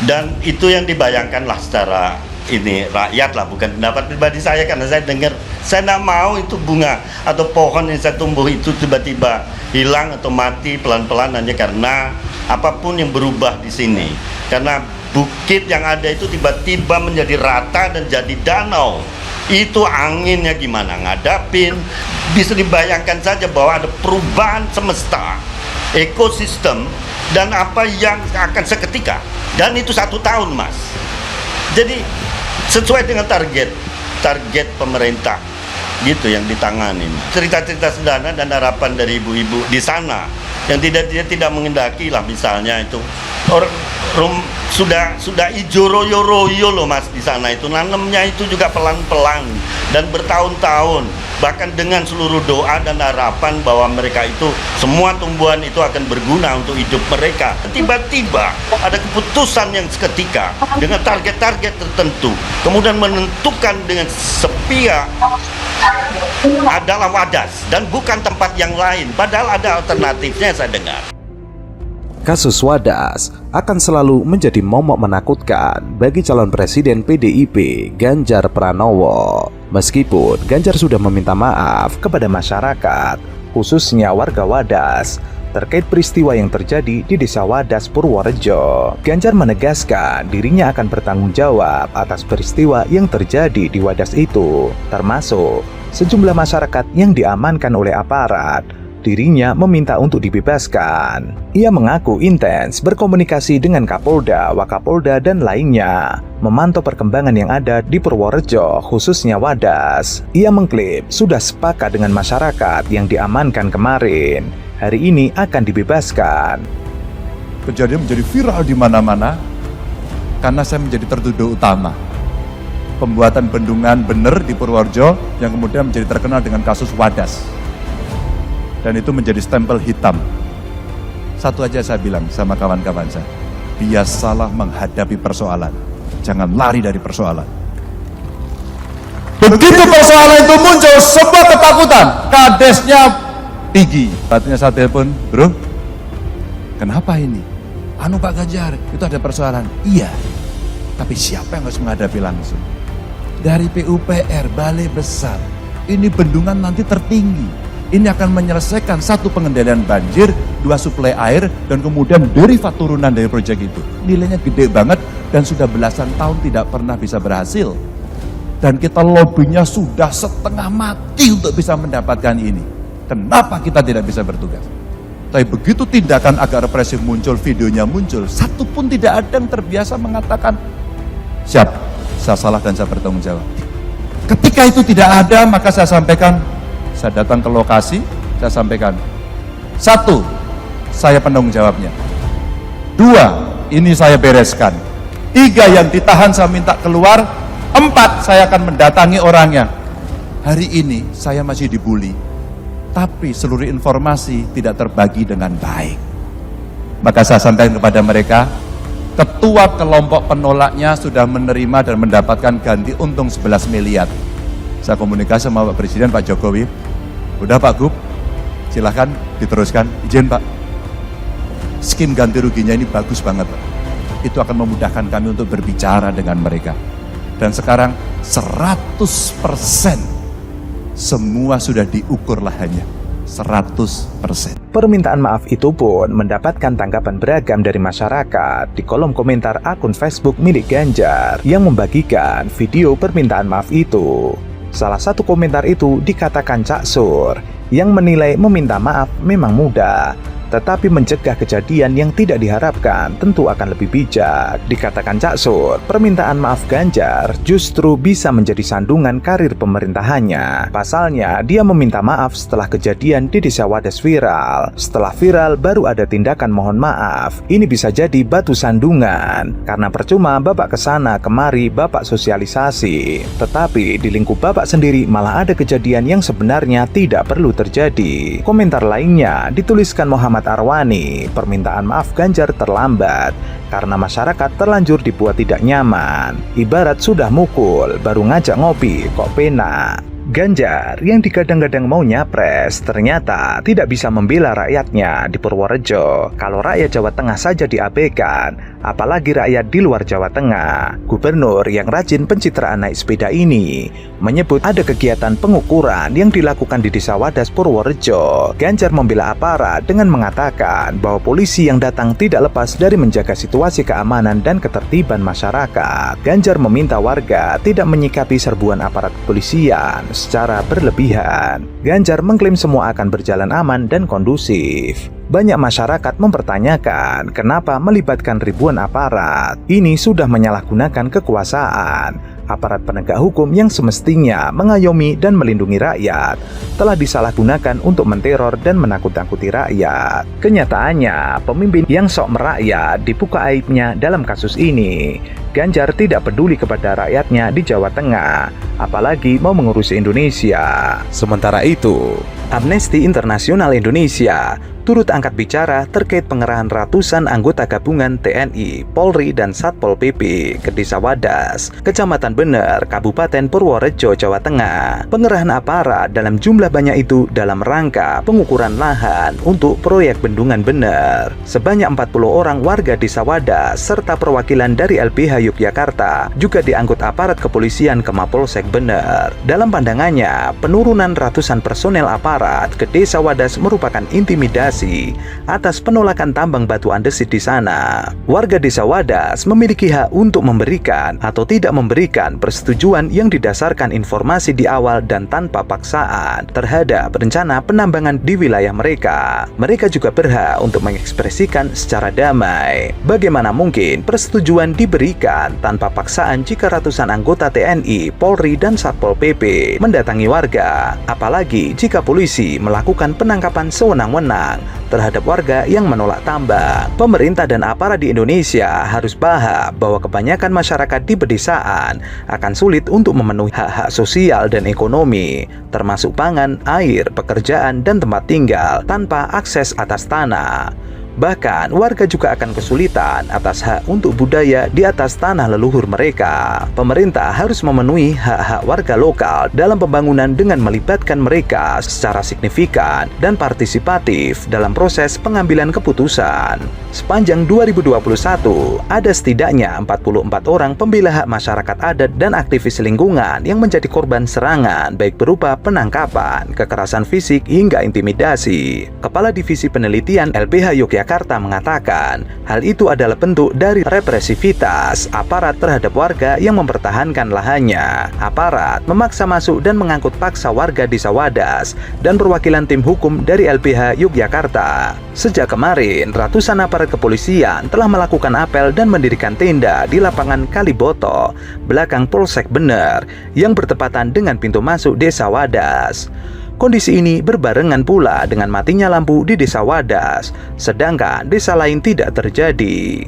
Dan itu yang dibayangkanlah secara ini rakyat lah, bukan pendapat pribadi saya, karena saya dengar, saya tidak mau itu bunga atau pohon yang saya tumbuh itu tiba-tiba hilang atau mati pelan-pelan hanya karena apapun yang berubah di sini. Karena bukit yang ada itu tiba-tiba menjadi rata dan jadi danau. Itu anginnya gimana ngadapin? Bisa dibayangkan saja bahwa ada perubahan semesta, ekosistem, dan apa yang akan seketika. Dan itu 1 tahun, Mas. Jadi sesuai dengan target pemerintah gitu yang ditangani. Cerita-cerita sederhana dan harapan dari ibu-ibu di sana yang tidak mengendaki lah, misalnya itu sudah ijo royo-royo loh, Mas, di sana itu nanamnya itu juga pelan-pelan dan bertahun-tahun, bahkan dengan seluruh doa dan harapan bahwa mereka itu semua tumbuhan itu akan berguna untuk hidup mereka. Tiba-tiba ada keputusan yang seketika dengan target-target tertentu, kemudian menentukan dengan sepihak adalah Wadas dan bukan tempat yang lain, padahal ada alternatifnya, saya dengar. Kasus Wadas akan selalu menjadi momok menakutkan bagi calon presiden PDIP Ganjar Pranowo. Meskipun Ganjar sudah meminta maaf kepada masyarakat, khususnya warga Wadas, terkait peristiwa yang terjadi di Desa Wadas, Purworejo. Ganjar menegaskan dirinya akan bertanggung jawab atas peristiwa yang terjadi di Wadas itu, termasuk sejumlah masyarakat yang diamankan oleh aparat. Dirinya meminta untuk dibebaskan. Ia mengaku intens berkomunikasi dengan Kapolda, Wakapolda, dan lainnya, memantau perkembangan yang ada di Purworejo, khususnya Wadas. Ia mengklaim sudah sepakat dengan masyarakat yang diamankan kemarin. Hari ini akan dibebaskan. Kejadian menjadi viral di mana-mana karena saya menjadi tertuduh utama. Pembuatan bendungan bener di Purworejo yang kemudian menjadi terkenal dengan kasus Wadas. Dan itu menjadi stempel hitam. Satu aja saya bilang sama kawan-kawan saya, biasalah menghadapi persoalan, jangan lari dari persoalan. Begitu persoalan itu muncul, sebuah ketakutan, kadesnya tinggi. Artinya saya telepon, bro, kenapa ini? Anu Pak Ganjar, itu ada persoalan. Iya, tapi siapa yang harus menghadapi langsung? Dari PUPR, Balai Besar, ini bendungan nanti tertinggi. Ini akan menyelesaikan 1 pengendalian banjir, 2 suplai air, dan kemudian derivat turunan dari proyek itu. Nilainya gede banget dan sudah belasan tahun tidak pernah bisa berhasil. Dan kita lobbynya sudah setengah mati untuk bisa mendapatkan ini. Kenapa kita tidak bisa bertugas? Tapi begitu tindakan agak represif muncul, videonya muncul, satu pun tidak ada yang terbiasa mengatakan, siap, saya salah dan saya bertanggung jawab. Ketika itu tidak ada, maka saya sampaikan, saya datang ke lokasi, saya sampaikan, 1, saya penanggung jawabnya. 2, ini saya bereskan. 3, yang ditahan saya minta keluar. 4, saya akan mendatangi orangnya. Hari ini saya masih dibully, tapi seluruh informasi tidak terbagi dengan baik. Maka saya sampaikan kepada mereka, ketua kelompok penolaknya sudah menerima dan mendapatkan ganti untung 11 miliar. Saya komunikasi sama Pak Presiden, Pak Jokowi, udah Pak Gub, silahkan diteruskan, izin Pak. Skim ganti ruginya ini bagus banget Pak. Itu akan memudahkan kami untuk berbicara dengan mereka. Dan sekarang 100% semua sudah diukur lahannya, 100%. Permintaan maaf itu pun mendapatkan tanggapan beragam dari masyarakat di kolom komentar akun Facebook milik Ganjar yang membagikan video permintaan maaf itu. Salah satu komentar itu dikatakan Cak Sur, yang menilai meminta maaf memang mudah, tetapi mencegah kejadian yang tidak diharapkan tentu akan lebih bijak. Dikatakan Cak Sur, permintaan maaf Ganjar justru bisa menjadi sandungan karir pemerintahannya. Pasalnya, dia meminta maaf setelah kejadian di Desa Wadas viral. Setelah viral, baru ada tindakan mohon maaf. Ini bisa jadi batu sandungan, karena percuma Bapak kesana kemari Bapak sosialisasi. Tetapi di lingkup Bapak sendiri malah ada kejadian yang sebenarnya tidak perlu terjadi. Komentar lainnya dituliskan Muhammad Arwani, permintaan maaf Ganjar terlambat karena masyarakat terlanjur dibuat tidak nyaman. Ibarat sudah mukul, baru ngajak ngopi, kok pena. Ganjar yang digadang-gadang mau nyapres ternyata tidak bisa membela rakyatnya di Purworejo. Kalau rakyat Jawa Tengah saja diabaikan, apalagi rakyat di luar Jawa Tengah. Gubernur yang rajin pencitraan naik sepeda ini menyebut ada kegiatan pengukuran yang dilakukan di Desa Wadas Purworejo. Ganjar membela aparat dengan mengatakan bahwa polisi yang datang tidak lepas dari menjaga situasi keamanan dan ketertiban masyarakat. Ganjar meminta warga tidak menyikapi serbuan aparat kepolisian secara berlebihan. Ganjar mengklaim semua akan berjalan aman dan kondusif. Banyak masyarakat mempertanyakan kenapa melibatkan ribuan aparat. Ini sudah menyalahgunakan kekuasaan. Aparat penegak hukum yang semestinya mengayomi dan melindungi rakyat telah disalahgunakan untuk menteror dan menakut-nakuti rakyat. Kenyataannya, pemimpin yang sok merakyat dibuka aibnya dalam kasus ini. Ganjar tidak peduli kepada rakyatnya di Jawa Tengah, apalagi mau mengurusi Indonesia. Sementara itu, Amnesty Internasional Indonesia turut angkat bicara terkait pengerahan ratusan anggota gabungan TNI, Polri, dan Satpol PP ke Desa Wadas, Kecamatan Bener, Kabupaten Purworejo, Jawa Tengah. Pengerahan aparat dalam jumlah banyak itu dalam rangka pengukuran lahan untuk proyek Bendungan Bener. Sebanyak 40 orang warga Desa Wadas serta perwakilan dari LBH Yogyakarta juga diangkut aparat kepolisian ke Mapolsek Bener. Dalam pandangannya, penurunan ratusan personel aparat ke Desa Wadas merupakan intimidasi atas penolakan tambang batu andesit di sana. Warga Desa Wadas memiliki hak untuk memberikan atau tidak memberikan persetujuan yang didasarkan informasi di awal dan tanpa paksaan terhadap rencana penambangan di wilayah mereka. Mereka juga berhak untuk mengekspresikan secara damai. Bagaimana mungkin persetujuan diberikan tanpa paksaan jika ratusan anggota TNI, Polri, dan Satpol PP mendatangi warga, apalagi jika polisi melakukan penangkapan sewenang-wenang terhadap warga yang menolak tambang. Pemerintah dan aparat di Indonesia harus paham bahwa kebanyakan masyarakat di pedesaan akan sulit untuk memenuhi hak-hak sosial dan ekonomi, termasuk pangan, air, pekerjaan, dan tempat tinggal tanpa akses atas tanah. Bahkan, warga juga akan kesulitan atas hak untuk budaya di atas tanah leluhur mereka. Pemerintah harus memenuhi hak-hak warga lokal dalam pembangunan dengan melibatkan mereka secara signifikan dan partisipatif dalam proses pengambilan keputusan. Sepanjang 2021, ada setidaknya 44 orang pembela hak masyarakat adat dan aktivis lingkungan yang menjadi korban serangan baik berupa penangkapan, kekerasan fisik, hingga intimidasi. Kepala Divisi Penelitian LBH Yogyakarta mengatakan, hal itu adalah bentuk dari represivitas aparat terhadap warga yang mempertahankan lahannya. Aparat memaksa masuk dan mengangkut paksa warga Desa Wadas dan perwakilan tim hukum dari LBH Yogyakarta. Sejak kemarin, ratusan aparat kepolisian telah melakukan apel dan mendirikan tenda di lapangan Kaliboto, belakang Polsek Bener, yang bertepatan dengan pintu masuk Desa Wadas. Kondisi ini berbarengan pula dengan matinya lampu di Desa Wadas, sedangkan desa lain tidak terjadi.